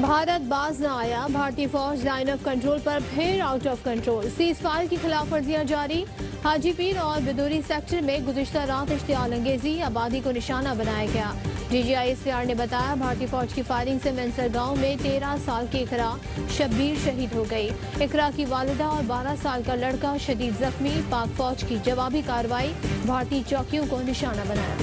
भारत बाज न आया, भारतीय फौज लाइन ऑफ कंट्रोल पर फिर out of control. Cease fire की खिलाफ वर्जियां जारी। हाजी पीर और बिदूरी सेक्टर में गुज़िश्ता रात इश्तियाल अंगेजी आबादी को निशाना बनाया गया। DGI SPR ने बताया, भारतीय फौज की फायरिंग से मेंसर गांव में 13 साल की इकरा शब्बीर शहीद हो गई। इकरा की वालिदा और 12 साल का लड़का शदीद जख्मी। पाक फौज की जवाबी कार्रवाई, भारतीय चौकियों को निशाना बनाया।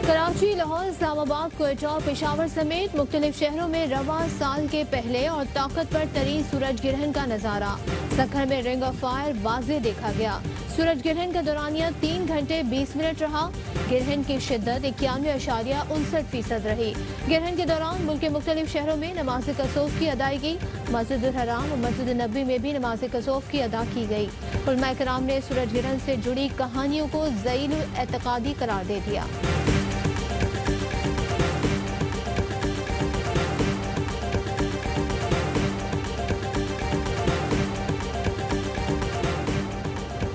कराची, लाहौर, इस्लामाबाद, कोयटा और पेशावर समेत मुख्तलिफ शहरों में रवा साल के पहले और ताकतवर तरीन सूरज ग्रहण का नजारा। सखर में रिंग ऑफ फायर वाज़े देखा गया। सूरज ग्रहण का दौरानिया 3 घंटे 20 मिनट रहा। ग्रहण की शिद्दत 91.59% रही। ग्रहण के दौरान मुल्क के मुख्तलिफ शहरों में नमाज कसोफ की अदायगी। मस्जिद उल हराम और मस्जिद नबी में भी नमाज कसोफ की अदा की गई। उलमा कराम ने सूरज ग्रहण से जुड़ी कहानियों को ज़ईल एतकादी करार दे दिया।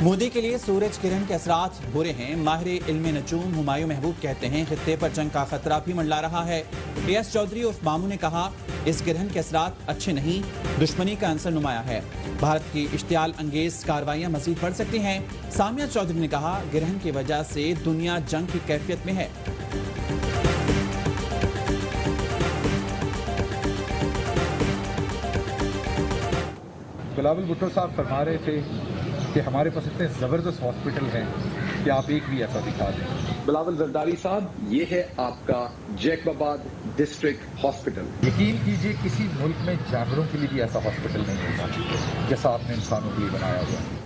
मोदी के लिए सूरज किरण के असरात बुरे हैं। माहिर इल्म नजूम हुमायूं महबूब कहते हैं, खित्ते पर जंग का खतरा भी मंडला रहा है। PS चौधरी उर्फ मामू ने कहा, इस ग्रहण के असरात अच्छे नहीं, दुश्मनी का अंसर नुमाया है। भारत की इश्तियाल अंगेज कार्रवाइयां मजीद बढ़ सकती हैं। सामिया चौधरी ने कहा, ग्रहण की वजह से दुनिया जंग की कैफियत में है। बिलावल भुट्टो साहब फरमा रहे थे कि हमारे पास इतने ज़बरदस्त हॉस्पिटल हैं कि आप एक भी ऐसा दिखा दें। बिलावल जरदारी साहब, ये है आपका जैकबाबाद डिस्ट्रिक्ट हॉस्पिटल। यकीन कीजिए, किसी मुल्क में जानवरों के लिए भी ऐसा हॉस्पिटल नहीं होता जैसा आपने इंसानों के लिए बनाया हुआ है।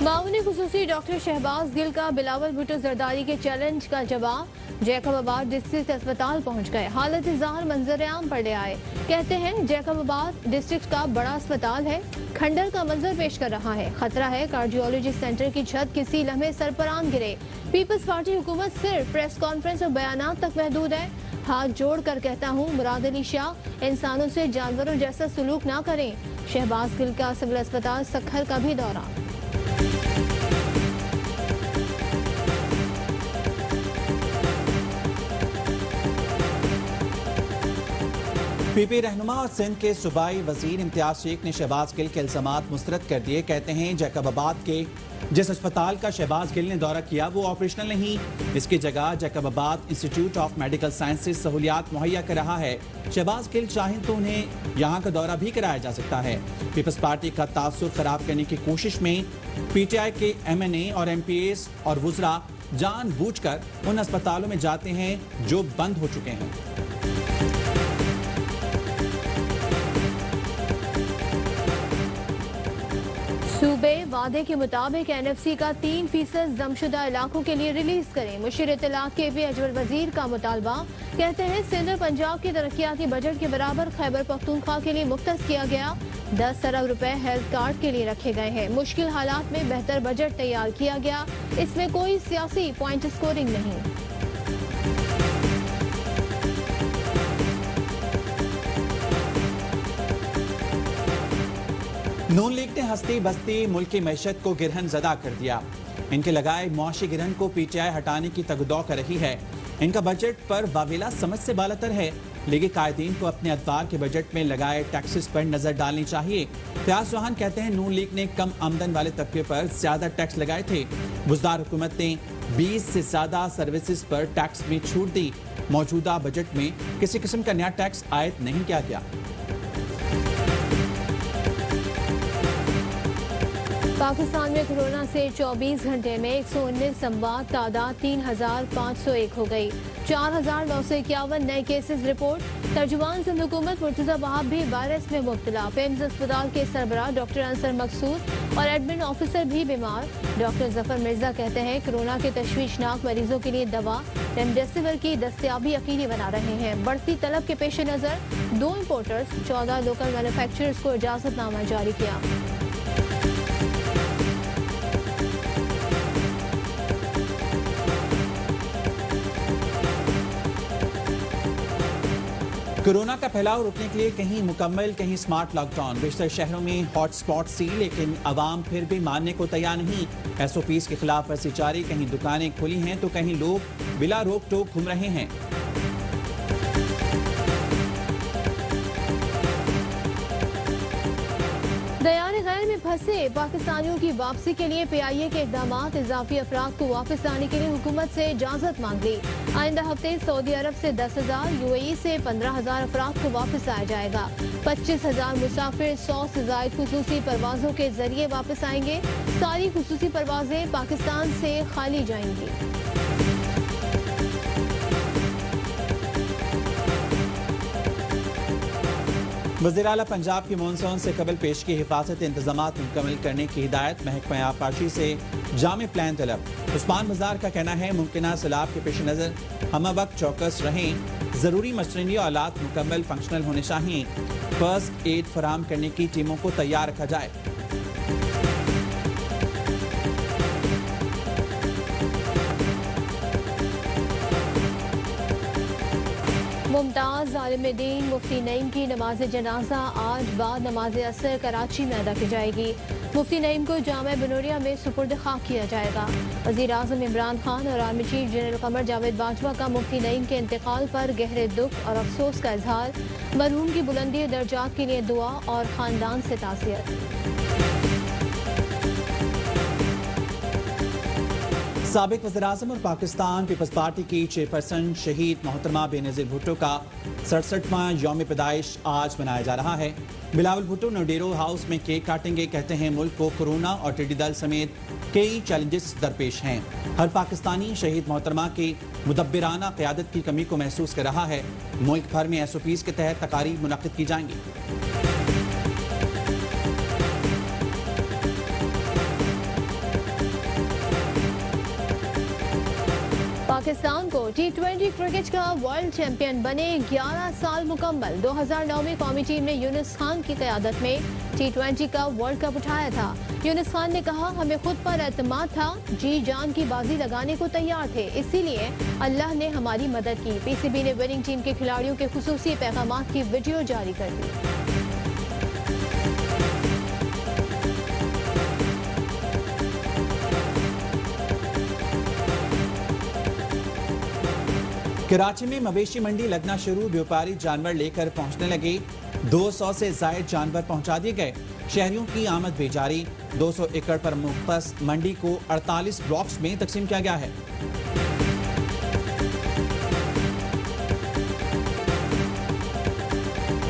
मामूनी खुसूसी डॉक्टर शहबाज गिल का बिलावल भुट्टो जरदारी के चैलेंज का जवाब। जैकबाबाद डिस्ट्रिक्ट अस्पताल पहुंच गए। हालत ज़ाहर मंजर आम पर ले आए। कहते हैं, जैकबाबाद डिस्ट्रिक्ट का बड़ा अस्पताल है, खंडर का मंजर पेश कर रहा है। खतरा है कार्डियोलॉजी सेंटर की छत किसी लम्हे सरपरान गिरे। पीपल्स पार्टी हुकूमत सिर्फ प्रेस कॉन्फ्रेंस और बयानात तक महदूद है। हाथ जोड़ कर कहता हूँ, मुराद अली शाह, इंसानों से जानवरों जैसा सलूक ना करें। शहबाज गिल का सिविल अस्पताल सखर का भी दौरा। PP रहनुमा और सिंध के सूबाई वजीर इम्तियाज शेख ने शहबाज गिल के इल्जामात मुस्तरद कर दिए। कहते हैं, जैकबाबाद के जिस अस्पताल का शहबाज गिल ने दौरा किया वो ऑपरेशनल नहीं, इसकी जगह Jacobabad institute of medical sciences सहूलियात मुहैया कर रहा है। शहबाज गिल चाहें तो उन्हें यहाँ का दौरा भी कराया जा सकता है। पीपल्स पार्टी का तासुर खराब करने की कोशिश में PTI के MNA और MPs और वुज़रा जानबूझकर उन अस्पतालों में जाते हैं जो बंद हो चुके हैं। सूबे वादे के मुताबिक NFC का 3% जमशुदा इलाकों के लिए रिलीज करें। मुशीर इत्तलात KP अजवर वजीर का मुतालबा। कहते हैं, सिंध और पंजाब के तरक्याती बजट के बराबर खैबर पख्तूनख्वा के लिए मुख्तस किया गया। 10 अरब रुपए हेल्थ कार्ड के लिए रखे गए हैं। मुश्किल हालात में बेहतर बजट तैयार किया गया। इसमें कोई सियासी पॉइंट स्कोरिंग नहीं। नून लीग ने हस्ती बस्ती मुल्क की मैशत को गिरहन ज़दा कर दिया। इनके लगाए मुआशी गिरहन को PTI हटाने की तगदौ कर रही है। इनका बजट पर वाविला समझ से बालातर है। लीगी कायदीन को अपने अदवार के बजट में लगाए टैक्सेस पर नजर डालनी चाहिए। फयाज चौहान कहते हैं, नून लीग ने कम आमदन वाले तबके पर ज्यादा टैक्स लगाए थे। बुजदार हुकूमत ने 20 से ज्यादा सर्विसेज पर टैक्स में छूट दी। मौजूदा बजट में किसी किस्म का नया टैक्स आयद नहीं किया गया। पाकिस्तान में कोरोना से 24 घंटे में 119 अमवात, तादाद 3501 हो गई। 4951 नए केसेस रिपोर्ट। तर्जुमान सिंध हुकूमत मुर्तजा वहाब भी वायरस में मुब्तला। पेम्स अस्पताल के सरबराह डॉक्टर अंसर मकसूद और एडमिन ऑफिसर भी बीमार। डॉक्टर जफर मिर्जा कहते हैं, कोरोना के तशवीशनाक मरीजों के लिए दवा रेमडेसिविर की दस्तयाबी यकीनी बना रहे हैं। बढ़ती तलब के पेश नज़र 2 इम्पोर्टर्स 14 लोकल मैन्युफैक्चरर्स को इजाजतनामा जारी किया। कोरोना का फैलाव रोकने के लिए कहीं मुकम्मल कहीं स्मार्ट लॉकडाउन। बेशतर शहरों में हॉट स्पॉट सी, लेकिन आवाम फिर भी मानने को तैयार नहीं। SOPs के खिलाफ वर्जी जारी, कहीं दुकानें खुली हैं तो कहीं लोग बिला रोक टोक घूम रहे हैं। दयान गैर में फंसे पाकिस्तानियों की वापसी के लिए PIA के इक़दामात। इजाफी अफराद को वापस लाने के लिए हुकूमत से इजाज़त मांग ली। आइंदा हफ्ते सऊदी अरब से 10,000, UAE से 15,000 अफराद को वापस लाया जाएगा। 25,000 मुसाफिर 100 से ज़ायद खुसूसी परवाज़ों के जरिए वापस आएंगे। सारी खुसूसी परवाज़ें पाकिस्तान से खाली जाएंगी। वज़ीर आला पंजाब की मानसून से कबल पेश की हिफाजत इंतजामात मुकम्मल करने की हिदायत। महकमा आबपाशी से जामे प्लान तलब। उस्मान बाजार का कहना है मुमकिन सैलाब के पेश नज़र हम वक्त चौकस रहें। ज़रूरी मशीनरी और आलात मुकम्मल फंक्शनल होने चाहिए। फर्स्ट एड फराहम करने की टीमों को तैयार रखा जाए। मुमताज़ आलिम दीन मुफ्ती नईम की नमाज जनाजा आज बाद नमाज असर कराची में अदा की जाएगी। मुफ्ती नईम को जामा बनोरिया में सुपुर्द खाक किया जाएगा। वज़ीर आज़म इमरान खान और army chief general Qamar Javed Bajwa का मुफ्ती नईम के इंतकाल पर गहरे दुख और अफसोस का इजहार। मरहूम की बुलंदी दर्जात के लिए दुआ और ख़ानदान से ताज़ियत। साबिक वज़ीर-ए-आज़म और पाकिस्तान पीपल्स पार्टी की चेयरपर्सन शहीद मोहतरमा बेनज़ीर भुट्टो का 67वां यौम पैदाइश आज मनाया जा रहा है। बिलावल भुट्टो नोडेरो हाउस में केक काटेंगे। कहते हैं मुल्क को कोरोना और टिड्डी दल समेत कई चैलेंजेस दरपेश हैं। हर पाकिस्तानी शहीद मोहतरमा की मुदब्बिराना क़यादत की कमी को महसूस कर रहा है। मुल्क भर में SOPs के तहत तकारीब मुनक़्क़िद की जाएंगी। पाकिस्तान को T20 क्रिकेट का वर्ल्ड चैंपियन बने 11 साल मुकम्मल। 2009 में कौमी टीम ने यूनुस खान की क़यादत में T20 का वर्ल्ड कप उठाया था। यूनुस खान ने कहा हमें खुद पर एतमाद था, जी जान की बाजी लगाने को तैयार थे, इसीलिए अल्लाह ने हमारी मदद की। PCB ने विनिंग टीम के खिलाड़ियों के खुसूसी पैगामात की वीडियो जारी कर दी। कराची में मवेशी मंडी लगना शुरू। व्यापारी जानवर लेकर पहुंचने लगे। 200 से जायद जानवर पहुंचा दिए गए। शहरियों की आमद बेजारी। 200 एकड़ पर मुख्तस मंडी को 48 ब्लॉक्स में तकसीम किया गया है।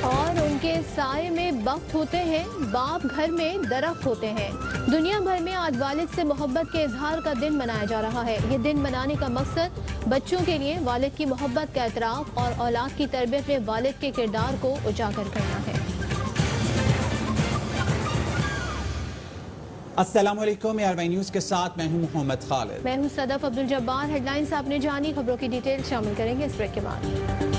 और उनके साए में वक्त होते हैं, बाप घर में दरख्त होते हैं। दुनिया भर में आज वालिद से मोहब्बत के इजहार का दिन मनाया जा रहा है। ये दिन मनाने का मकसद बच्चों के लिए वालिद की मोहब्बत का एतराफ़ और औलाद की तरबियत में वालिद के किरदार को उजागर करना है। अस्सलाम वालेकुम, ARY न्यूज़ के साथ मैं हूं मोहम्मद खालिद। मैं हूं सदफ अब्दुल जब्बार। हेडलाइंस आपने जानी, खबरों की डिटेल शामिल करेंगे इस ब्रेक के बाद।